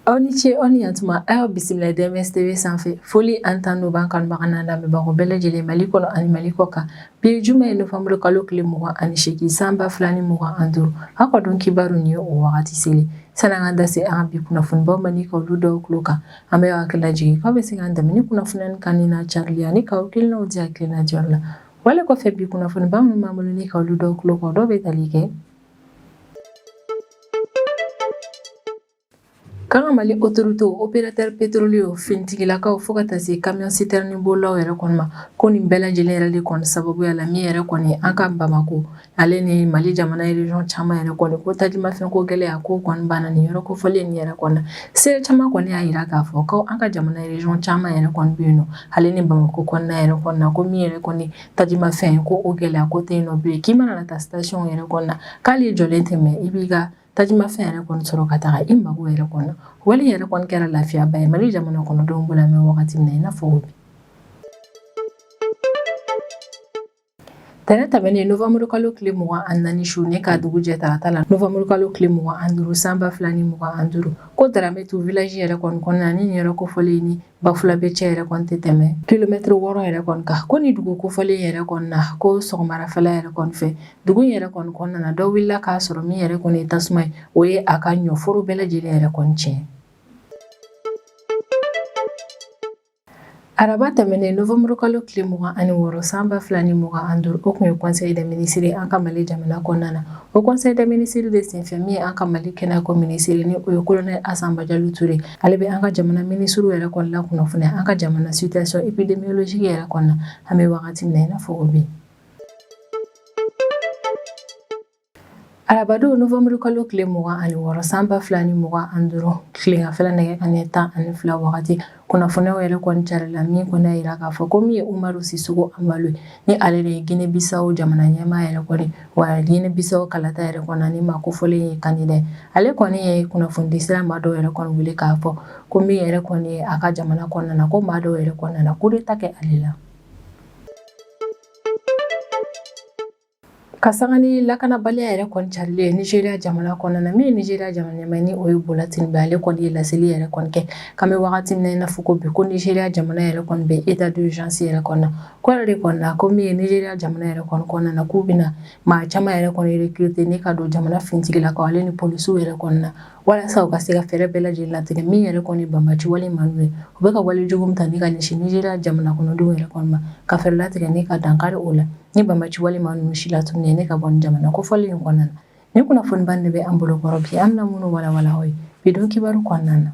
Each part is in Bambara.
Aw ni ce aw ni yantuma aw bisimila DMS TV sanfɛ foli an tan n'o b'an kanubaga n'an lamɛnbagaw bɛɛ lajɛlen Mali kɔnɔ ani Mali kɔ kan bi ye juma ye nofɛmburu kalo tile 28 san 2025 aw ka dɔn kibaru nin ye o wagati seli san'an ka da se an ka bi kunnafonibaw ma ni ka olu dɔw tulo kan an bɛ hakili lajigin k'aw bɛ se k'an dɛmɛ ni kunnafoniya kan ni n'a carili ani k'aw kilinaw di hakilina diyar'u la wale kɔfɛ bi kunnafoniba minnu b'an bolo ni ka olu dɔw tulo kan dɔw bɛ tali kɛ kan Mali autorité opérateur pétrolier fintigilakaw fo ka taa se camion citerne bolaw yɛrɛ kɔni ma ko nin bɛɛ lajɛlen yɛrɛ de kɔni sababuya la min yɛrɛ kɔni an ka Bamako ale ni Mali jamana région caman yɛrɛ kɔni ko tajimafɛn ko gɛlɛya ko kɔni banna nin yɔrɔ kofɔlen nin yɛrɛ kɔni sere caman kɔni y'a yira k'a fɔ ko an ka jamana région caman yɛrɛ kɔni bɛ yen nɔ ale ni Bamako kɔnɔna yɛrɛ kɔni na ko min yɛrɛ kɔni tajimafɛn ko o gɛlɛya ko tɛ yen nɔ bilen k'i mana na taa station yɛrɛ kɔni na k'ale jɔlen tɛ mɛ i b'i ka tajimafɛn yɛrɛ kɔni sɔrɔ ka taga i mago yɛrɛ kɔnɔ wali yɛrɛ kɔni kɛra lafiyaba ye Mali jamana kɔnɔdenw bolo mɛ wagati min na i n'a fɔ bi tɛnɛ tɛmɛnen nofɛmburu kalo tile 24 su ne k'a dugu jɛ tarata la nofɛmburu kalo tile 25 san 2025 ko Daramɛtu village yɛrɛ kɔni kɔnɔna ni nin yɔrɔ kofɔlen ni Bafulabe cɛ yɛrɛ kɔni tɛ tɛmɛ kilomètre 6 yɛrɛ kɔni kan ko ni dugu kofɔlen yɛrɛ kɔni na ko sɔgɔmarafɛla yɛrɛ kɔni fɛ dugu yɛrɛ kɔni kɔnɔna na dɔ wulila k'a sɔrɔ min yɛrɛ kɔni ye tasuma ye o ye a ka ɲɔforo bɛɛ lajɛlen yɛrɛ kɔni tiɲɛ araba tɛmɛnen nofɛmburu kalo tile 26 san 2025 o kun ye conseil des ministres an ka Mali jamana kɔnɔna na o conseil des ministres de senfɛ min ye an ka Mali kɛnɛyako ministre ni o ye colonel Asan Bajalo Ture ale bɛ an ka jamana ministre yɛrɛ kɔni la kunnafoniya an ka jamana situation épidémiologique yɛrɛ kɔni na an bɛ wagati min na i n'a fɔ o bi arabadon nofɛmburu kalo tile 26 san 2025 tilengafɛla nɛgɛ kanɲɛ 12 wagati kunnafoniyaw yɛrɛ kɔni carila min kɔni y'a yira k'a fɔ ko min ye Umaru Sisoko Ambalo ni ale de ye Guinée Bissau jamana ɲɛmaa yɛrɛ kɔni wa Guinée Bissau kalata yɛrɛ kɔni ni ma kofɔlen ye candidat ale kɔni ye kunnafonidi sira maa dɔw yɛrɛ kɔni wele k'a fɔ ko min yɛrɛ kɔni ye a ka jamana kɔnɔna na ko maa dɔw yɛrɛ kɔnɔna na coup d'état kɛ ale la ka sanga ni lakanabaliya yɛrɛ kɔni carilen Nigeria jamana kɔnɔna na min ye Nigeria jamana ɲɛmaa ni o ye Bola Tinubu ale kɔni ye laseli yɛrɛ kɔni kɛ kan bɛ wagati min na i n'a fɔ ko bi ko Nigeria jamana yɛrɛ kɔni bɛ état d'urgence yɛrɛ kɔnɔ na ko yɛrɛ de kɔni na ko min ye Nigeria jamana yɛrɛ kɔni kɔnɔna na k'u bɛna maa caman yɛrɛ kɔni recruter ne ka don jamana fintigilakaw ale ni polisiw yɛrɛ kɔni na walasa u ka se ka fɛɛrɛ bɛɛ lajɛlen latigɛ min yɛrɛ kɔni banbaci wale manu ye u bɛ ka wale jugu min ta ne ka ɲɛsin Nigeria jamana kɔnɔdenw yɛrɛ kɔni ma ka fɛɛrɛ latigɛ ne ka dankari o la ni banbaci wale manu si la tuguni ne ka bɔ jamana kofɔlen in kɔnɔna na ni kunnafoniba de bɛ an bolo kɔrɔ bi an bɛna minnu walawala aw ye bidon kibaru kɔnɔna na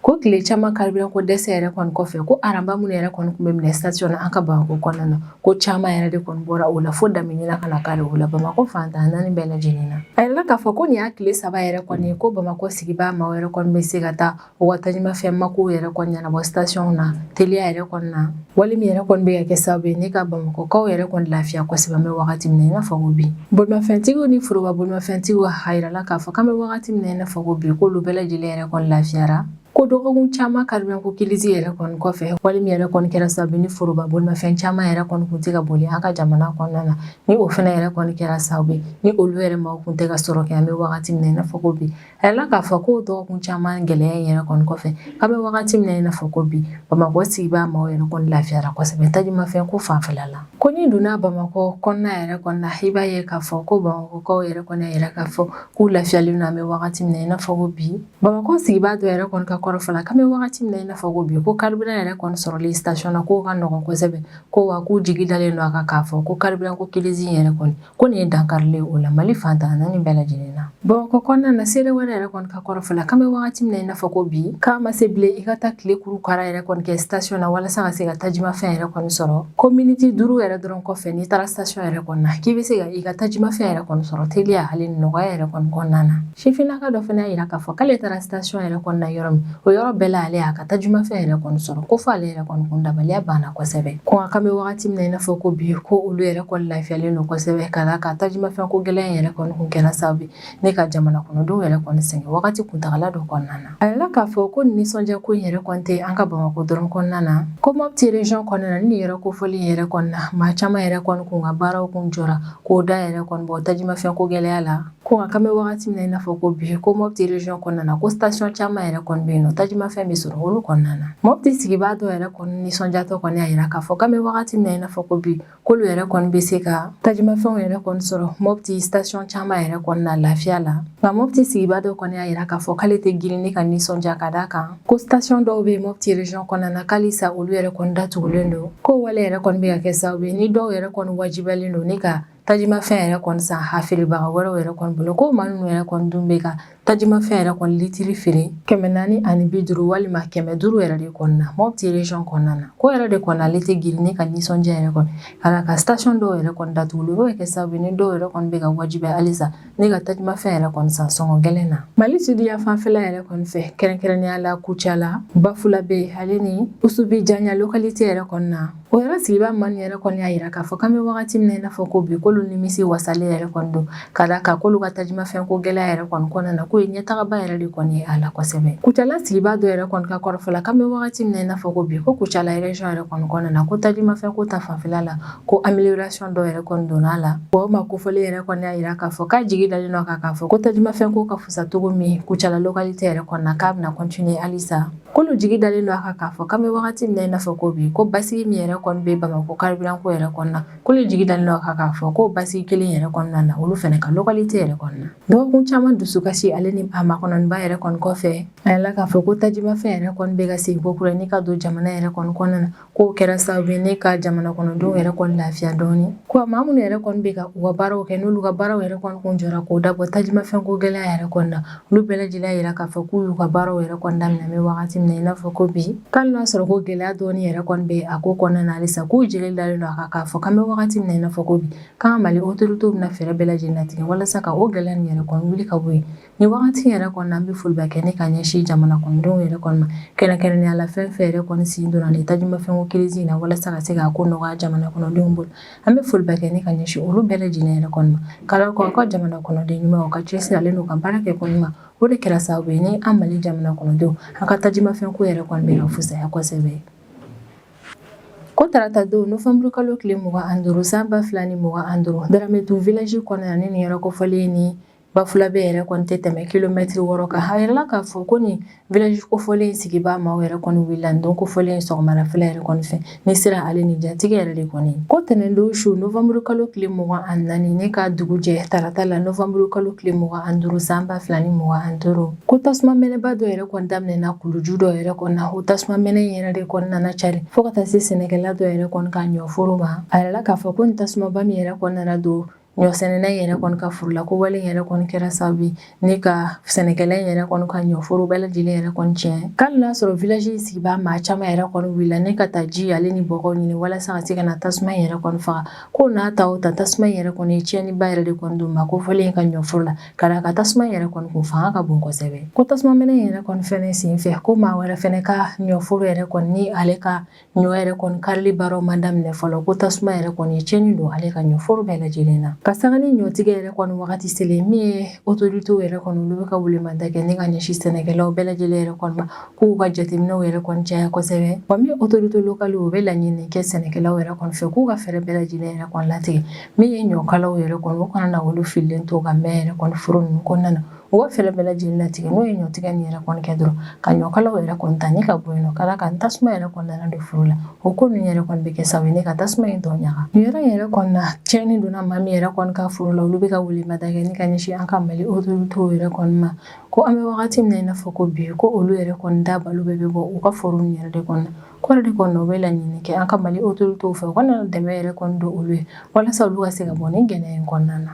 ko tile caman carburant ko dɛsɛ yɛrɛ kɔni kɔfɛ ko araba minnu yɛrɛ kɔni tun bɛ minɛ station na an ka Bamako kɔnɔna na ko caman yɛrɛ de kɔni bɔra o la fo Daminɛna ka na kari o la Bamako fantan naani bɛɛ lajɛlen na a yɛlɛla k'a fɔ ko nin y'a tile 3 yɛrɛ kɔni ye ko Bamako sigibaa maaw yɛrɛ kɔni bɛ se ka taa o ka tajimafɛn mako yɛrɛ kɔni ɲɛnabɔ station na teliya yɛrɛ kɔni na wali min yɛrɛ kɔni bɛ ka kɛ sababu ye ne ka Bamakokaw yɛrɛ kɔni lafiya kosɛbɛ an bɛ wagati min na i n'a fɔ ko bi bolimafɛntigiw ni foroba bolimafɛntigiw a yirala k'a fɔ k'an bɛ wagati min na i n'a fɔ ko bi k'olu bɛɛ lajɛlen yɛrɛ kɔni lafiyara ko dɔgɔkun caman carburant ko crise yɛrɛ kɔni kɔfɛ wali min yɛrɛ kɔni kɛra sababu ni foroba bolimafɛn caman yɛrɛ kɔni kun tɛ ka boli an ka jamana kɔnɔna na ni o fana yɛrɛ kɔni kɛra sababu ye ni olu yɛrɛ maaw kun tɛ ka sɔrɔ kɛ an bɛ wagati min na i n'a fɔ ko bi a yɛlɛla k'a fɔ ko dɔgɔkun caman gɛlɛya in yɛrɛ kɔni kɔfɛ k'an bɛ wagati min na i n'a fɔ ko bi Bamako sigibaa maaw yɛrɛ kɔni lafiyara kosɛbɛ tajimafɛn ko fanfɛla la ko ni donna Bamako kɔnɔna yɛrɛ kɔni na i b'a ye k'a fɔ ko Bamakokaw yɛrɛ kɔni y'a yira k'a fɔ k'u lafiyalen don an bɛ wagati min na i n'a fɔ ko bi Bamako sigibaa dɔ yɛrɛ kɔni ka kɔrɔfɔla k'an bɛ wagati min na i n'a fɔ ko bi ko carburant yɛrɛ kɔni sɔrɔli station na k'o ka nɔgɔn kosɛbɛ ko wa k'u jigi dalen don a kan k'a fɔ ko carburant ko crise yɛrɛ kɔni ko nin ye dankarilen o la Mali fantan naani bɛɛ lajɛlen na Bamako kɔnɔna na seere wɛrɛ yɛrɛ kɔni ka kɔrɔfɔla k'an bɛ wagati min na i n'a fɔ ko bi k'a ma se bilen i ka taa tile kurukara yɛrɛ kɔni kɛ station na walasa ka se ka tajimafɛn yɛrɛ kɔni sɔrɔ ko miniti 5 yɛrɛ dɔrɔn kɔfɛ n'i taara station yɛrɛ kɔni na k'i bɛ se ka i ka tajimafɛn yɛrɛ kɔni sɔrɔ teliya hali ni nɔgɔya yɛrɛ kɔni kɔnɔna na sifinnaka dɔ fana y'a yira k'a fɔ k'ale taara station yɛrɛ kɔni na yɔrɔ min o yɔrɔ bɛɛ la ale y'a ka tajimafɛn yɛrɛ kɔni sɔrɔ ko fɔ ale yɛrɛ kɔni kun dabaliya banna kosɛbɛ ko a kan bɛ wagati min na i n'a fɔ ko bi ko olu yɛrɛ kɔni lafiyalen don kosɛbɛ ka d'a kan tajimafɛn ko gɛlɛn yɛrɛ kɔni kun kɛra sababu ye ne ka jamana kɔnɔdenw yɛrɛ kɔni sɛgɛn wagati kuntagala dɔ kɔnɔna na a yɛlɛla k'a fɔ ko nisɔndiya ko in yɛrɛ kɔni tɛ an ka Bamako dɔrɔn kɔnɔna na ko Mopti région kɔnɔna na ni yɛrɛ kofɔli yɛrɛ kɔnɔna maa caman yɛrɛ kɔni kun ka baaraw kun jɔra k'o da yɛrɛ kɔni bɔ tajimafɛn ko gɛlɛya la ko nka kan bɛ wagati min na i n'a fɔ ko bi ko Mopti region kɔnɔna na ko station caman yɛrɛ kɔni bɛ yen nɔ tajimafɛn bɛ sɔrɔ olu kɔnɔna na Mopti sigibaa dɔw yɛrɛ kɔni nisɔndiyatɔ kɔni y'a yira k'a fɔ kan bɛ wagati min na i n'a fɔ ko bi k'olu yɛrɛ kɔni bɛ se ka tajimafɛnw yɛrɛ kɔni sɔrɔ Mopti station caman yɛrɛ kɔni na lafiya la nka Mopti sigibaa dɔw kɔni y'a yira k'a fɔ k'ale tɛ girin ni ka nisɔndiya ka d'a kan ko station dɔw bɛ yen Mopti region kɔnɔna na k'alisa olu yɛrɛ kɔni datugulen don ko wale yɛrɛ kɔni bɛ ka kɛ sababu ye ni dɔw yɛrɛ kɔni wajibiyalen don ni ka tajimafɛn yɛrɛ kɔni san hafiribaga wɛrɛw yɛrɛ kɔni bolo ko maa ninnu yɛrɛ kɔni dun bɛ ka tajimafɛn yɛrɛ kɔni litiri feere 450 walima 500 yɛrɛ de kɔni na Mopti region kɔnɔna na ko yɛrɛ de kɔni ale tɛ girin ni ka nisɔndiya yɛrɛ kɔni ala ka station dɔw yɛrɛ kɔni datugu o bɛ kɛ sababu ni dɔw yɛrɛ kɔni bɛ ka wajibiya halisa ni ka tajimafɛn yɛrɛ kɔni san sɔngɔ gɛlɛn na Mali sudiya fanfɛla yɛrɛ kɔni fɛ kɛrɛnkɛrɛnnenya la Kucala Bafula bɛ ale ni Usubi Janya localité yɛrɛ kɔni na o yɛrɛ sigibaa man yɛrɛ kɔni y'a yira k'a fɔ k'an bɛ wagati min na i n'a fɔ ko bi k'olu nimisi wasalen yɛrɛ kɔni don ka d'a kan k'olu ka tajimafɛn ko gɛlɛya yɛrɛ kɔni kɔnɔna na k'o ye ɲɛtagaba yɛrɛ de kɔni ye a la kosɛbɛ Kucala sigibaa dɔ yɛrɛ kɔni ka kɔrɔfɔla k'an bɛ wagati min na i n'a fɔ ko bi ko Kucala region yɛrɛ kɔni kɔnɔna na ko tajimafɛn ko ta fanfɛla la ko amélioration dɔ yɛrɛ kɔni donna a la o ma kofɔlen yɛrɛ kɔni y'a yira k'a fɔ k'a jigi dalen don k'a fɔ ko tajimafɛn ko ka fusa cogo min Kucala localité yɛrɛ kɔni na k'a bɛna continuer halisa k'olu jigi dalen don a kan k'a fɔ k'an bɛ wagati min na i n'a fɔ ko bi ko basigi min yɛrɛ kɔni bɛ Bamakɔ carburant ko yɛrɛ kɔni na k'olu jigi dalen don a kan k'a fɔ ko basigi kelen yɛrɛ kɔnɔna na olu fɛnɛ ka localité yɛrɛ kɔni na dɔgɔkun caman dusukasi ale ni a makɔnɔniba yɛrɛ kɔni kɔfɛ a yɛlɛla k'a fɔ ko tajimafɛn yɛrɛ kɔni bɛ ka segin ko kura ni ka don jamana yɛrɛ kɔni kɔnɔna na k'o kɛra sababu ye ne ka jamana kɔnɔdenw yɛrɛ kɔni lafiya dɔɔni ko maa minnu yɛrɛ kɔni bɛ ka u ka baaraw kɛ n'olu ka baaraw yɛrɛ kɔni kun jɔra k'o dabɔ tajimafɛn ko gɛlɛya yɛrɛ kɔni na olu bɛɛ lajɛlen y'a yira k'a fɔ k'u y'u ka baaraw yɛrɛ kɔni daminɛ bɛ wagati min na i n'a fɔ ko bi k'ali n'a sɔrɔ ko gɛlɛya dɔɔni yɛrɛ kɔni bɛ a ko kɔnɔna na halisa k'u jigi dalen don a kan k'a fɔ k'an bɛ wagati min na i n'a fɔ ko bi k'an ka Mali autorités bɛna fɛɛrɛ bɛɛ lajɛlen latigɛ walasa ka o gɛlɛya nin yɛrɛ kɔni wuli ka bɔ yen ni wagati yɛrɛ kɔni an bɛ foliba kɛ ne ka ɲɛsin jamana kɔnɔdenw yɛrɛ kɔni ma kɛrɛnkɛrɛnnenya la fɛn fɛn yɛrɛ kɔni sen donna nin tajimafɛn ko crise in na walasa ka se k'a ko nɔgɔya jamana kɔnɔdenw bolo an bɛ foliba kɛ ne ka ɲɛsin olu bɛɛ lajɛlen yɛrɛ kɔni ma k'Ala ko aw ka jamana kɔnɔden ɲuman u ka cɛsiri ale n'u ka baara kɛ ko ɲuman o de kɛra sababu ye ni an Mali jamana kɔnɔdenw an ka tajimafɛn ko yɛrɛ kɔni bɛ ka fusaya kosɛbɛ ko tarata don novembre kalo tile 25 san 2025 Daramɛtu village kɔnɔna ni nin yɔrɔ kofɔlen ni Bafula bɛ yɛrɛ kɔni tɛ tɛmɛ kilomètre 6 kan a yirala k'a fɔ ko nin village kofɔlen sigibaa maaw yɛrɛ kɔni wulila nin don kofɔlen sɔgɔmadafɛla yɛrɛ kɔni fɛ ni sera ale ni jatigi yɛrɛ de kɔni ko tɛnɛndon su novembre kalo tile 24 ne ka dugu jɛ tarata la novembre kalo tile 25 san 2025 ko tasuma mɛnɛba dɔ yɛrɛ kɔni daminɛna kuluju dɔ yɛrɛ kɔni na o tasuma mɛnɛ yɛrɛ de kɔni nana cari fo ka taa se sɛnɛkɛla dɔ yɛrɛ kɔni ka ɲɔforo ma a yirala k'a fɔ ko nin tasumaba min yɛrɛ kɔni nana don ɲɔsɛnɛna yɛrɛ kɔni ka furu la ko wale yɛrɛ kɔni kɛra sababu ye ne ka sɛnɛkɛla yɛrɛ kɔni ka ɲɔforo bɛɛ lajɛlen yɛrɛ kɔni tiɲɛ k'ali n'a sɔrɔ village sigibaa maa caman yɛrɛ kɔni wulila ne ka taa ji ale ni bɔgɔw ɲini walasa ka se ka na tasuma yɛrɛ kɔni faga ko n'a ta o ta tasuma yɛrɛ kɔni ye tiɲɛniba yɛrɛ de kɔni don ma ko fɔlen ka ɲɔforo la ka d'a ka tasuma yɛrɛ kɔni kun fanga ka bon kosɛbɛ ko tasuma mɛnɛ yɛrɛ kɔni fɛnɛ sen fɛ ko maa wɛrɛ fɛnɛ ka ɲɔforo yɛrɛ kɔni ni ale ka ɲɔ yɛrɛ kɔni karili baaraw ma daminɛ fɔlɔ ko tasuma yɛrɛ kɔni ye tiɲɛni don ale ka ɲɔforo bɛɛ lajɛlen na ka sanga ni ɲɔtigɛ yɛrɛ kɔni wagati selen min ye autorités yɛrɛ kɔni olu bɛ ka welemada kɛ ne ka ɲɛsin sɛnɛkɛlaw bɛɛ lajɛlen yɛrɛ kɔni ma k'u ka jateminɛw yɛrɛ kɔni caya kosɛbɛ wa min autorités locales u bɛ laɲini kɛ sɛnɛkɛlaw yɛrɛ kɔni fɛ k'u ka fɛɛrɛ bɛɛ lajɛlen yɛrɛ kɔni latigɛ min ye ɲɔkalaw yɛrɛ kɔni u kana na olu fililen to ka mɛn yɛrɛ kɔni foro ninnu kɔnɔna na u ka fɛɛrɛ bɛɛ lajɛlen latigɛ n'o ye ɲɔtigɛ nin yɛrɛ kɔni kɛ dɔrɔn ka ɲɔkalaw yɛrɛ kɔni ta ni ka bɔ yen nɔ ka d'a kan tasuma yɛrɛ kɔni nana don foro la o ko ninnu yɛrɛ kɔni bɛ kɛ sababu ye ne ka tasuma in tɔ ɲaga nin yɔrɔ in yɛrɛ kɔni na tiɲɛni donna maa min yɛrɛ kɔni ka foro la olu bɛ ka welemada kɛ ne ka ɲɛsin an ka Mali autorités yɛrɛ kɔni ma ko an bɛ wagati min na i n'a fɔ ko bi ko olu yɛrɛ kɔni da balo bɛɛ bɛ bɔ u ka foro nin yɛrɛ de kɔnɔ ko yɛrɛ de kɔni u bɛ laɲini kɛ an ka Mali autorités fɛ u kana dɛmɛ yɛrɛ kɔni don olu ye walasa olu ka se ka bɔ nin gɛlɛya in kɔnɔna na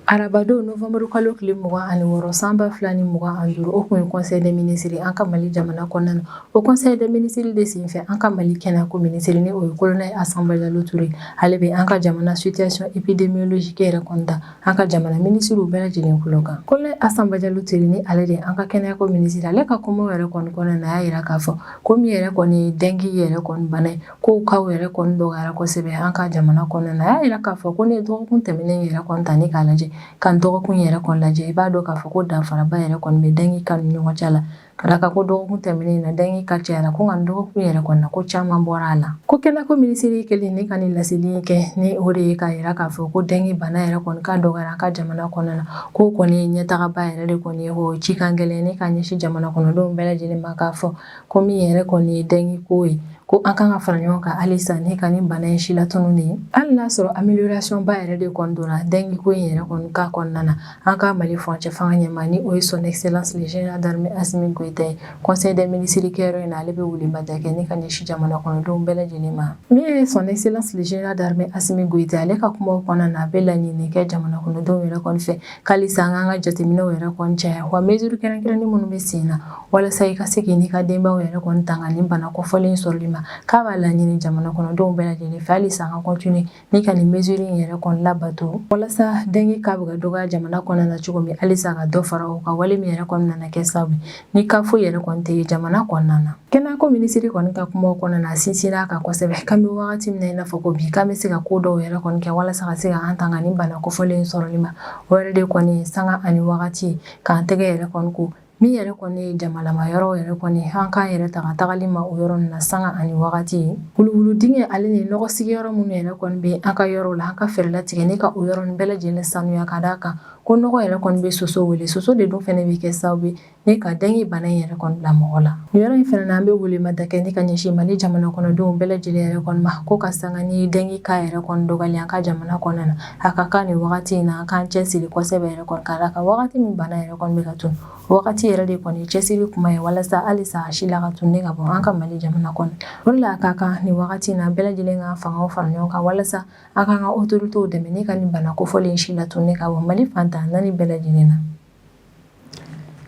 arabadon novembre kalo tile 26 san 2025 o kun ye conseil des ministres an ka Mali jamana kɔnɔna na o conseil des ministres de sen fɛ an ka Mali kɛnɛyako ministre ni o ye colonel Assane Badialo Touré ale bɛ an ka jamana situation épidémiologique yɛrɛ kɔni ta an ka jamana ministre bɛɛ lajɛlen kulo kan colonel Assane Badialo Touré ni ale de an ka kɛnɛyako ministre ale ka kumaw yɛrɛ kɔni kɔnɔna na a y'a yira k'a fɔ ko min yɛrɛ kɔni ye dengue yɛrɛ kɔni bana ye ko kaw yɛrɛ kɔni dɔgɔyara kosɛbɛ an ka jamana kɔnɔna na a y'a yira k'a fɔ ko ne dɔgɔkun tɛmɛnen yɛrɛ kɔni ta ne k'a lajɛ kan dɔgɔkun yɛrɛ kɔni lajɛ i b'a dɔn k'a fɔ ko danfaraba yɛrɛ kɔni bɛ dengi ka ni ɲɔgɔn cɛ la. Ka d'a kan ko dɔgɔkun tɛmɛnen na dengi ka cayara ko nka dɔgɔkun yɛrɛ kɔni na ko caman bɔra a la. Ko kɛnɛ ko minisiri kelen ne ka nin laseli kɛ ni o de ye k'a yira k'a fɔ ko dengi bana yɛrɛ kɔni ka dɔgɔyara an ka jamana kɔnɔna na. Ko kɔni ɲɛtagaba yɛrɛ de kɔni ye o cikan gɛlɛn ne ka ɲɛsin jamana kɔnɔdenw bɛɛ lajɛlen ma k'a fɔ ko min yɛrɛ kɔni ye dengi ko ye. Ko an kan ka fara ɲɔgɔn kan halisa ne ka nin bana in si latunu de ye. Hali n'a sɔrɔ amélioration ba yɛrɛ de kɔni donna dengi ko in yɛrɛ kɔni ka kɔnɔna na. An ka Mali furancɛ fanga ɲɛmaa ni o ye son excellence le général d'armée Assimi Goïta ye. Conseil des ministres kɛyɔrɔ in na ale bɛ welemada kɛ ne ka ɲɛsin jamana kɔnɔdenw bɛɛ lajɛlen ma. Min ye son excellence le général d'armée Assimi Goïta ale ka kumaw kɔnɔna na a bɛ laɲini kɛ jamana kɔnɔdenw yɛrɛ kɔni fɛ k'halisa an k'an ka jateminɛw yɛrɛ kɔni caya wa mesure kɛrɛnkɛrɛnnen minnu bɛ sen na walasa i ka se k'i n'i ka denbayaw yɛrɛ kɔni tanga nin bana kɔfɔlen sɔrɔli ma k'a b'a laɲini jamana kɔnɔdenw bɛɛ lajɛlen fɛ halisa an ka continuer ni ka nin mesure in yɛrɛ kɔni labato walasa dengi k'a bɛ ka dɔgɔya jamana kɔnɔna na cogo min halisa ka dɔ fara o kan wale min yɛrɛ kɔni nana kɛ sababu ni ka foyi yɛrɛ kɔni tɛ ye jamana kɔnɔna na. Kɛnɛyako minisiri kɔni ka kumaw kɔnɔna na a sinsinna a kan kosɛbɛ k'an bɛ wagati min na i n'a fɔ ko bi k'an bɛ se ka ko dɔw yɛrɛ kɔni kɛ walasa ka se ka an tanga nin bana kɔfɔlen sɔrɔli ma o yɛrɛ de kɔni ye sanga ani wagati k'an tɛgɛ yɛrɛ kɔni ko min yɛrɛ kɔni ye jamalama yɔrɔ yɛrɛ kɔni an k'an yɛrɛ ta ka tagali ma o yɔrɔ ninnu na sanga ani wagati wuluwulu dingɛ ale ni nɔgɔ sigiyɔrɔ minnu yɛrɛ kɔni bɛ an ka yɔrɔ la an ka fɛɛrɛ latigɛ ne ka o yɔrɔ nin bɛɛ lajɛlen sanuya ka d'a kan ko nɔgɔ yɛrɛ kɔni bɛ soso wele soso de dun fɛnɛ bɛ kɛ sababu ye ne ka dengi bana in yɛrɛ kɔni bila mɔgɔ la. Nin yɔrɔ in fɛnɛ na an bɛ welemada kɛ ne ka ɲɛsin Mali jamana kɔnɔdenw bɛɛ lajɛlen yɛrɛ kɔni ma ko ka sanga ni dengi ka yɛrɛ kɔni dɔgɔyali an ka jamana kɔnɔna na a ka kan nin wagati in na an k'an cɛsiri kosɛbɛ yɛrɛ kɔni ka d'a kan wagati min bana yɛrɛ kɔni bɛ ka tunu wagati yɛrɛ de kɔni cɛsiri kuma ye walasa halisa a si la ka tunu ne ka bɔ an ka Mali jamana kɔnɔ. O de la a ka kan nin wagati in na bɛɛ lajɛlen ka fangaw fara ɲɔgɔn kan walasa an k'an ka autorités dɛmɛ ne ka nin bana kofɔlen si la tunu ne ka bɔ Mali fantan naani bɛɛ lajɛlen na.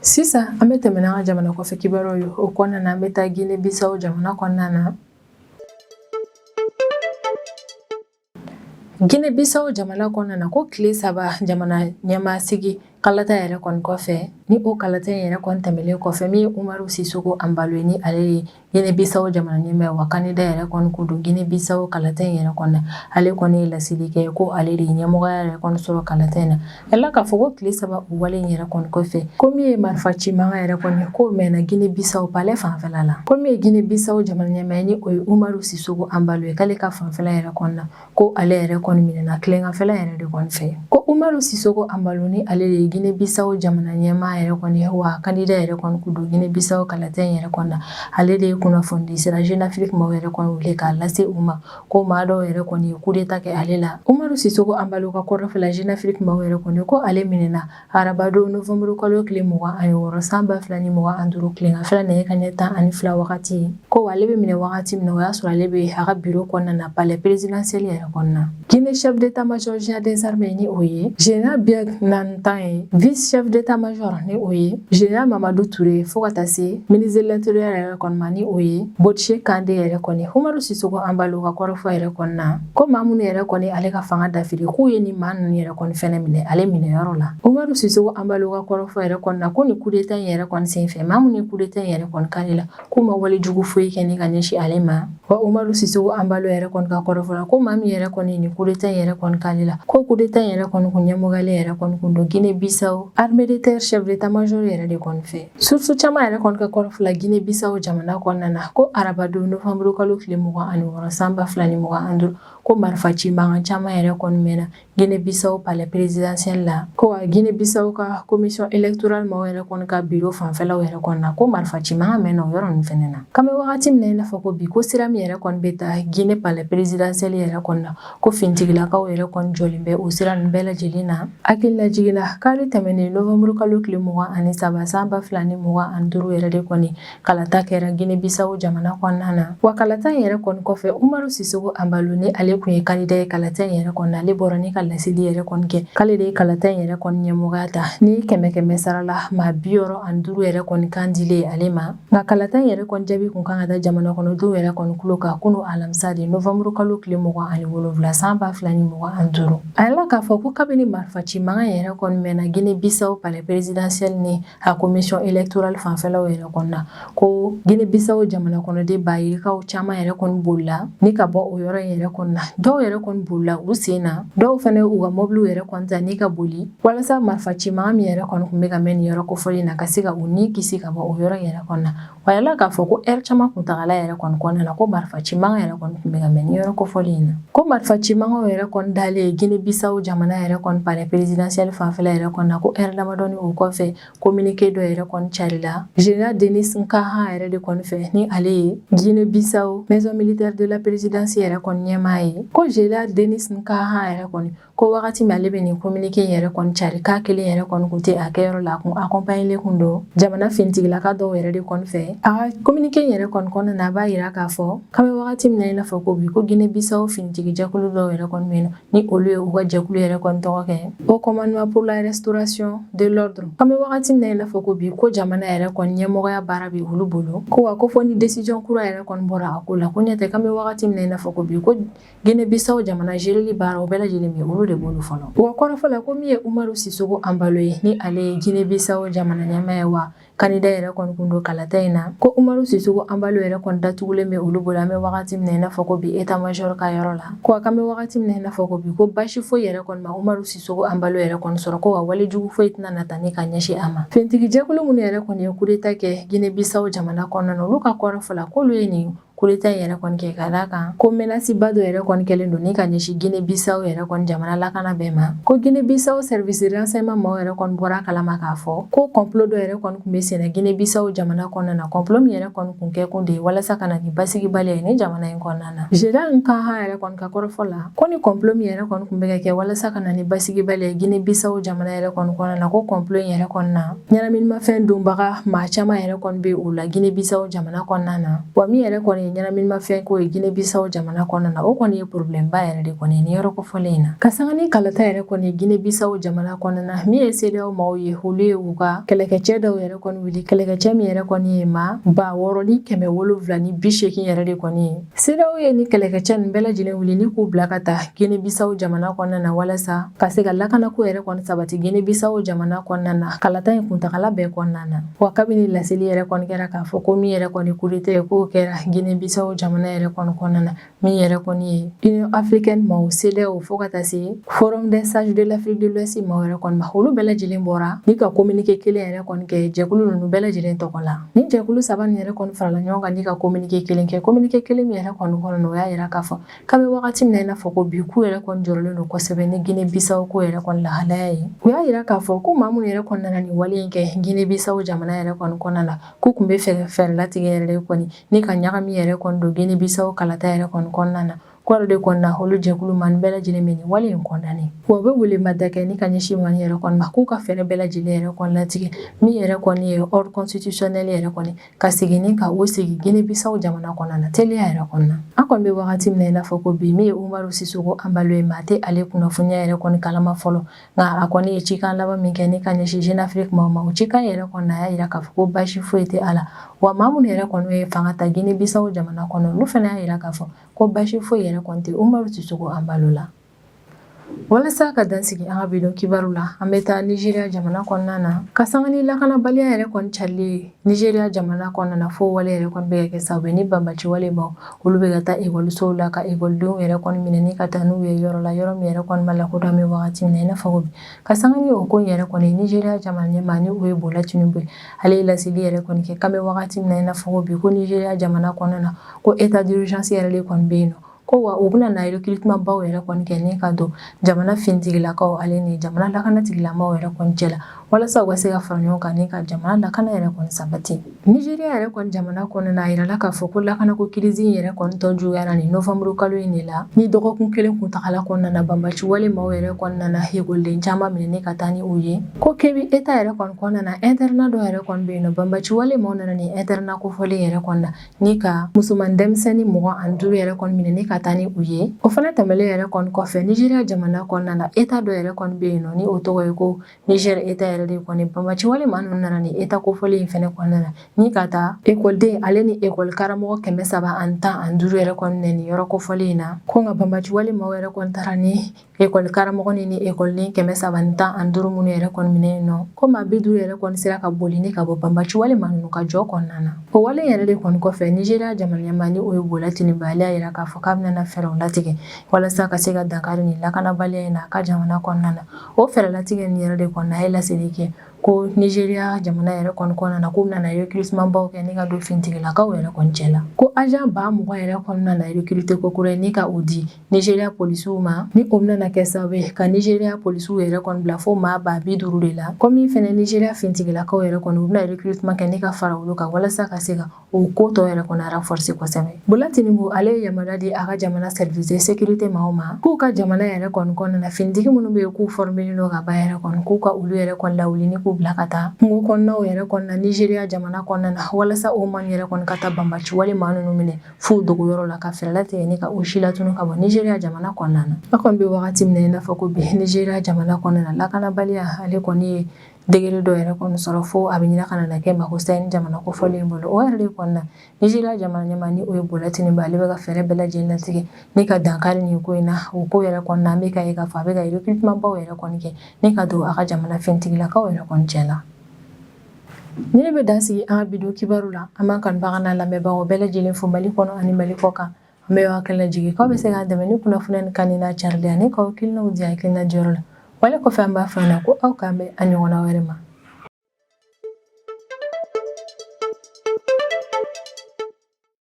Sisan an bɛ tɛmɛ n'an ka jamana kɔfɛ kibaruyaw ye o kɔnɔna na an bɛ taa Guinée Bissau jamana kɔnɔna na. Guinée Bissau jamana kɔnɔna na ko tile 3 jamana ɲɛmaasigi kalata yɛrɛ kɔni kɔfɛ ni o kalata in yɛrɛ kɔni tɛmɛlen kɔfɛ min ye Umaru Sisoko Embalo ni ale ye Guinée Bissau jamana ɲɛmaa wa candidat yɛrɛ kɔni ko don Guinée Bissau kalata in yɛrɛ kɔnɔ ale kɔni ye laseli kɛ ko ale de ye ɲɛmɔgɔya yɛrɛ kɔni sɔrɔ kalata in na yala k'a fɔ ko tile 3 o wale in yɛrɛ kɔni kɔfɛ ko min ye marifa ci mankan yɛrɛ kɔni ko mɛnna Guinée Bissau palais fanfɛla la ko min ye Guinée Bissau jamana ɲɛmaa ni o ye Umaru Sisoko Embalo ye k'ale ka fanfɛla yɛrɛ kɔni na ko ale yɛrɛ kɔni minɛna tileganfɛla yɛrɛ de kɔni fɛ ko Umaru Sisoko Embalo ni ale de ye Guinée Bissau jamana ɲɛmaa yɛrɛ kɔni wa candidat yɛrɛ kɔni ko don Guinée Bissau kalata in yɛrɛ kɔni na ale de ye kunnafoni sira Jeune Afrique maaw yɛrɛ kɔni wele k'a lase u ma ko maa dɔw yɛrɛ kɔni ye coup d'état kɛ ale la Umaru Sisoko Embalo ka kɔrɔfɔla Jeune Afrique maaw yɛrɛ kɔni ko ale minɛna arabadon novembre kalo tile 26 san 2025 tileganfɛla nɛgɛ kanɲɛ 12 wagati ko ale bɛ minɛ wagati min na o y'a sɔrɔ ale bɛ a ka bureau kɔnɔna na palais présidentiel yɛrɛ kɔnɔna na Guinée chef d'état-major général des armées ni o ye général Biag Nantan ye vice chef d'état-major ni o ye général Mamadou Touré fo ka taa se ministre de l'intérieur yɛrɛ kɔni ma ni o ye Botche Kande yɛrɛ kɔni Umaru Sisoko Embalo ka kɔrɔfɔ yɛrɛ kɔni na ko maa minnu yɛrɛ kɔni ale ka fanga dafiri k'u ye nin maa ninnu yɛrɛ kɔni fɛnɛ minɛ ale minɛyɔrɔ la Umaru Sisoko Embalo ka kɔrɔfɔ yɛrɛ kɔni na ko nin coup d'état in yɛrɛ kɔni senfɛ maa minnu ye coup d'état in yɛrɛ kɔni k'ale la k'u ma wale jugu foyi kɛ ni ka ɲɛsin ale ma wa Umaru Sisoko Embalo yɛrɛ kɔni ka kɔrɔfɔ la ko maa min yɛrɛ kɔni nin coup d'état in yɛrɛ kɔni k'ale la ko coup d'état in yɛrɛ kɔni kun ɲɛmɔgɔlen yɛrɛ kɔni kun don Guinée Bissau armée de terre chef d'état-major yɛrɛ de kɔni fɛ source caman yɛrɛ kɔni ka kɔrɔfɔ la Guinée Bissau jamana kɔnɔna na ko arabadon novembre kalo tile 26 san 2025 ko marifa ci mankan caman yɛrɛ kɔni mɛnna Guinée Bissau palais présidentiel la ko wa Guinée Bissau ka commission électorale maaw yɛrɛ kɔni ka bureau fanfɛlaw yɛrɛ kɔni na ko marifa ci mankan mɛnna o yɔrɔ ninnu fɛnɛ na kan bɛ wagati min na i n'a fɔ ko bi ko sira min yɛrɛ kɔni bɛ taa Guinée palais présidentiel yɛrɛ kɔni na ko fintigilakaw yɛrɛ kɔni jɔlen bɛ o sira ninnu bɛɛ lajɛlen na hakilila jiginna k'ale tɛmɛnen novembre kalo tile 23 san 2025 yɛrɛ de kɔni kalata kɛra Guinée Bissau jamana kɔnɔna na wa kalata in yɛrɛ kɔni kɔfɛ Umaru Sisoko Embalo ni ale kun ye candidat ye kalata in yɛrɛ kɔni na ale bɔra ni ka laseli yɛrɛ kɔni kɛ k'ale de ye kalata in yɛrɛ kɔni ɲɛmɔgɔya ta ni 100 sara la maa 65 yɛrɛ kɔni kan dilen ale ma nka kalata in yɛrɛ kɔni jaabi kun kan ka taa jamana kɔnɔdenw yɛrɛ kɔni tulo kan kunu alamisa de novembre kalo tile 27 san 2025 a yɛlɛla k'a fɔ ko kabini marifa ci mankan yɛrɛ kɔni mɛnna Guinée Bissau palais présidentiel ni a commission électorale fanfɛlaw yɛrɛ kɔni na ko Guinée Bissau jamana kɔnɔden bayirikaw caman yɛrɛ kɔni bolila ni ka bɔ o yɔrɔ in yɛrɛ kɔni na na dɔw yɛrɛ kɔni bolila u sen na dɔw fɛnɛ u ka mobiliw yɛrɛ kɔni ta ni ka boli walasa marifa cimaga min yɛrɛ kɔni kun bɛ ka mɛn ni yɔrɔ kofɔli na ka se ka u ni kisi ka bɔ o yɔrɔ yɛrɛ kɔni na wa yala k'a fɔ ko caman kuntagala yɛrɛ kɔni kɔnɔna na ko marifa cimaga yɛrɛ kɔni kun bɛ ka mɛn ni yɔrɔ kofɔli in na ko marifa cimagaw yɛrɛ kɔni dalen Guinée Bissau jamana yɛrɛ kɔni palais présidentiel fanfɛla yɛrɛ kɔni na ko damadɔni o kɔfɛ communiqué dɔ yɛrɛ kɔni carila Général Denis Nkaha yɛrɛ de kɔni fɛ ni ale ye Guinée Bissau maison militaire de la présidence yɛrɛ kɔni ɲɛmaa ye ko Général Denis Nkaha yɛrɛ kɔni ko wagati min ale bɛ nin communiqué yɛrɛ kɔni cari k'a kelen yɛrɛ kɔni kun tɛ a kɛyɔrɔ la a kun accompagné kun don jamana finitigilaka dɔw yɛrɛ de kɔni fɛ a ka communiqué yɛrɛ kɔni kɔnɔna na a b'a yira k'a fɔ k'an bɛ wagati min na i n'a fɔ ko bi ko Guinée Bissau finitigi jɛkulu dɔw yɛrɛ kɔni bɛ yen ni olu ye u ka jɛkulu yɛrɛ kɔni tɔgɔ kɛ Haut commandement pour la restauration de l'ordre k'an bɛ wagati min na i n'a fɔ ko bi ko jamana yɛrɛ kɔni ɲɛmɔgɔya baara bɛ olu bolo ko wa ko fɔ ni décision kura yɛrɛ kɔni bɔra a ko la ko ɲɛtɛ k'an bɛ wagati min na i n'a fɔ ko bi ko Guinée Bissau jamana géreli baara o bɛɛ lajɛlen bɛ olu de bolo fɔlɔ wa kɔrɔfɔ la ko min ye Umaru Sissoco Embalo ye ni ale ye Guinée Bissau jamana ɲɛmaa ye wa candidat yɛrɛ kɔni kun don kalata in na ko Umaru Sissoco Embalo yɛrɛ kɔni datugulen bɛ olu bolo an bɛ wagati min na i n'a fɔ ko bi état major ka yɔrɔ la ko a kan bɛ wagati min na i n'a fɔ ko bi ko basi foyi yɛrɛ kɔni ma Umaru Sissoco Embalo yɛrɛ kɔni sɔrɔ ko wa wale jugu foyi tɛna nata ni ka ɲɛsin a ma finitigi jɛkulu minnu yɛrɛ kɔni ye coup d'état kɛ Guinée Bissau jamana kɔnɔna na olu ka kɔrɔfɔ la k'olu ye nin coup d'état yɛrɛ kɔni kɛ ka d'a kan ko menace ba dɔ yɛrɛ kɔni kɛlen don ni ka ɲɛsin Guinée Bissau yɛrɛ kɔni jamana lakana bɛɛ ma ko Guinée Bissau service de renseignement maaw yɛrɛ kɔni bɔra kalama k'a fɔ ko complot dɔ yɛrɛ kɔni kun bɛ senna Guinée Bissau jamana kɔnɔna na complot min yɛrɛ kɔni kun kɛ kun de ye walasa ka na ni basigibaliya ye ni jamana in kɔnɔna na Général Nkaha yɛrɛ kɔni ka kɔrɔfɔ la ko ni complot min yɛrɛ kɔni kun bɛ ka kɛ walasa ka na ni basigibaliya ye Guinée Bissau jamana yɛrɛ kɔni kɔnɔna na ko complot in yɛrɛ kɔnɔna na ɲɛnaminimafɛn donbaga maa caman yɛrɛ kɔni bɛ o la Guinée Bissau jamana kɔnɔna na wa min yɛrɛ kɔni ye ɲɛnaminimafɛn ko ye Guinée Bissau jamana kɔnɔna na o kɔni ye problème ba yɛrɛ de kɔni ye ni yɔrɔ kofɔlen in na ka sanga ni kalata yɛrɛ kɔni ye Guinée Bissau jamana kɔnɔna na min ye CEDEAO maaw ye olu ye u ka kɛlɛkɛcɛ dɔw yɛrɛ kɔni wuli kɛlɛkɛcɛ min yɛrɛ kɔni ye ma 6,780 yɛrɛ de kɔni ye CEDEAO ye ni kɛlɛkɛcɛ nin bɛɛ lajɛlen wuli ni k'u bila ka taa Guinée Bissau jamana kɔnɔna na walasa ka se ka lakanako yɛrɛ kɔni sabati Guinée Bissau jamana kɔnɔna na kalata in kuntagala bɛɛ kɔnɔna na wa kabini laseli yɛrɛ kɔni kɛra k'a fɔ ko min yɛrɛ kɔni coup d'état ye k'o kɛra Guinée Bissau jamana yɛrɛ kɔni kɔnɔna na min yɛrɛ kɔni ye Union africaine maaw CEDEAO fo ka taa se Forum des sages de l'Afrique de l'Ouest maaw yɛrɛ kɔni ma olu bɛɛ lajɛlen bɔra ni ka communiqué kelen yɛrɛ kɔni kɛ jɛkulu ninnu bɛɛ lajɛlen tɔgɔ la ni jɛkulu saba nin yɛrɛ kɔni farala ɲɔgɔn kan ni ka communiqué kelen kɛ communiqué kelen min yɛrɛ kɔni kɔnɔ na o y'a yira k'a fɔ k'a bɛ wagati min na i n'a fɔ ko bi k'u yɛrɛ kɔni jɔrɔlen don kosɛbɛ ni Guinée Bissau ko yɛrɛ kɔni lahalaya ye u y'a yira k'a fɔ ko maa minnu yɛrɛ kɔni nana nin wale in kɛ Guinée Bissau jamana yɛrɛ kɔni kɔnɔna na k'u kun bɛ fɛɛrɛ latigɛ yɛrɛ de kɔni ni ka ɲagami yɛrɛ kɔni don Guinée Bissau kalata yɛrɛ kɔni kɔnɔna na kɔrɔ de kɔni na olu jɛkulu ma nin bɛɛ lajɛlen bɛ nin wale in kɔnɔna wa u bɛ welemada kɛ ni ka ɲɛsin Mali yɛrɛ kɔni ma k'u ka fɛɛrɛ bɛɛ lajɛlen yɛrɛ kɔni latigɛ min yɛrɛ kɔni ye ordre constitutionnel yɛrɛ kɔni ka segin ni ka o sigi Guinée Bissau jamana kɔnɔna na teliya yɛrɛ kɔnɔna na an kɔni bɛ wagati min na i n'a fɔ ko bi min ye Umaru Sissoco Embalo ye maa tɛ ale kunnafoniya yɛrɛ kɔni kalama fɔlɔ nka a kɔni ye cikan laban min kɛ ni ka ɲɛsin Jeune Afrique maaw ma o cikan yɛrɛ kɔni na a y'a yira k'a fɔ ko basi foyi tɛ a la wa maa minnu yɛrɛ kɔni ye fanga ta Guinée Bissau jamana kɔnɔ olu fana y'a yira k'a fɔ ko basi foyi yɛrɛ kɔni tɛ Umaru Sissoco Embalo la walasa ka dansigi an ka bidon kibaru la an bɛ taa Nigeria jamana kɔnɔna na ka sanga ni lakanabaliya yɛrɛ kɔni carilen Nigeria jamana kɔnɔna na fo wale yɛrɛ kɔni bɛ ka kɛ sababu ye ni banbaci wale baw olu bɛ ka taa ekɔlisow la ka ekɔlidenw yɛrɛ kɔni minɛ ni ka taa n'u ye yɔrɔ la yɔrɔ min yɛrɛ kɔni ma lakodɔn bɛ wagati min na i n'a fɔ ko bi ka sanga ni o ko yɛrɛ kɔni Nigeria jamana ɲɛmaa ni o ye Bola Tinubu ye ale ye laseli yɛrɛ kɔni kɛ k'an bɛ wagati min na i n'a fɔ ko bi ko Nigeria jamana kɔnɔna na ko état d'urgence yɛrɛ de kɔni bɛ yen nɔ ko wa u bɛna na recrutement baw yɛrɛ kɔni kɛ ni ka don jamana finitigilakaw ale ni jamana lakanatigilamaaw yɛrɛ kɔni cɛla walasa u ka se ka fara ɲɔgɔn kan ni ka jamana lakana yɛrɛ kɔni sabati Nigeria yɛrɛ kɔni jamana kɔnɔna a yirala k'a fɔ ko lakanako crise in yɛrɛ kɔni tɔ juguyara ni novembre kalo in de la ni dɔgɔkun kelen kuntagala kɔnɔna na banbaci wale maaw yɛrɛ kɔnɔna na ekɔliden caman minɛ ni ka taa ni u ye ko kebi état yɛrɛ kɔni kɔnɔna na internat dɔ yɛrɛ kɔni bɛ yen nɔ banbaci wale maaw nana ni internat kofɔlen yɛrɛ kɔnɔna na ni ka musoman denmisɛnnin 25 yɛrɛ kɔni minɛ ni ka taa ni u ye o fana tɛmɛlen yɛrɛ kɔni kɔfɛ Nigeria jamana kɔnɔna na état dɔ yɛrɛ kɔni bɛ yen nɔ ni o tɔgɔ ye ko Niger état yɛrɛ de kɔni banbaci wale maa ninnu nana ni eta kofɔli in fɛnɛ kɔnɔna na ni ka taa ekɔliden ale ni ekɔli karamɔgɔ 315 yɛrɛ kɔni nɛ ni yɔrɔ kofɔli in na ko nka banbaci wale maaw yɛrɛ kɔni tara ni ekɔli karamɔgɔ ni ekɔliden 315 minnu yɛrɛ kɔni minɛ yen nɔ ko maa 50 yɛrɛ kɔni sera ka boli ni ka bɔ banbaci wale maa ninnu ka jɔ kɔnɔna na o wale yɛrɛ de kɔni kɔfɛ Nigeriya jamana ɲɛmaa ni o ye Bola Tinubu ale y'a yira k'a fɔ k'a bɛna fɛɛrɛw latigɛ walasa ka se ka dankari ni lakanabaliya in na a ka jamana kɔnɔna na o fɛɛrɛ latigɛ nin yɛrɛ de kɔnɔna a ye laseli kɛ ko Nigeriya jamana yɛrɛ kɔni kɔnɔna na k'u bɛna recrutement baw kɛ ni ka don fintigilakaw yɛrɛ kɔni cɛ la ko agent 20,000 yɛrɛ kɔnɔna na recruter ko kura ni ka o di Nigeriya polisiw ma ni o bɛna kɛ sababu ye ka Nigeriya polisiw yɛrɛ kɔni bila fo maa 50,000 de la ko min fɛnɛ Nigeriya fintigilakaw yɛrɛ kɔni u bɛna recrutement kɛ ni ka fara olu kan walasa ka se ka o ko tɔ yɛrɛ kɔni renforcer kosɛbɛ Bola Tinubu ale ye yamaruya di a ka jamana service de sécurité maaw ma k'u ka jamana yɛrɛ kɔni kɔnɔna na finitigi minnu bɛ yen k'u former don ka ban yɛrɛ kɔni k'u ka olu yɛrɛ kɔni lawuli ni k'u bila ka taa kungo kɔnɔnaw yɛrɛ kɔnɔna Nigeriya jamana kɔnɔna na walasa o man yɛrɛ kɔni ka taa banbaci wale maa ninnu minɛ f'u dogoyɔrɔ la ka fɛɛrɛ latigɛ ni ka o si latunu ka bɔ Nigeriya jamana kɔnɔna na a kɔni bɛ wagati min na i n'a fɔ ko bi Nigeriya jamana kɔnɔna na lakanabaliya ale kɔni ye degere dɔ yɛrɛ kɔni sɔrɔ fo a bɛ ɲina ka na kɛ makosa ni jamana kofɔlen bolo o yɛrɛ de kɔnɔna Nigeriya jamana ɲɛmaa ni o ye Bola Tinubu ale bɛ ka fɛɛrɛ bɛɛ lajɛlen latigɛ ni ka dankari nin ko in na o ko yɛrɛ kɔnɔna an bɛ ka ye k'a fɔ a bɛ ka recrutement baw yɛrɛ kɔni kɛ ni ka don a ka jamana fintigilakaw yɛrɛ kɔni cɛ la ni ne bɛ dan sigi an ka bidon kibaru la an b'an kanubaga n'a lamɛnbagaw bɛɛ lajɛlen fo Mali kɔnɔ ani Mali kɔ kan an bɛ hakilina jigin k'aw bɛ se k'an dɛmɛ ni kunnafoniya ni kanni n'a carili ani k'aw hakilinaw di hakilina jɔyɔrɔ la wale kɔfɛ an b'a fɔ an na ko aw k'an bɛn a ɲɔgɔnna wɛrɛ ma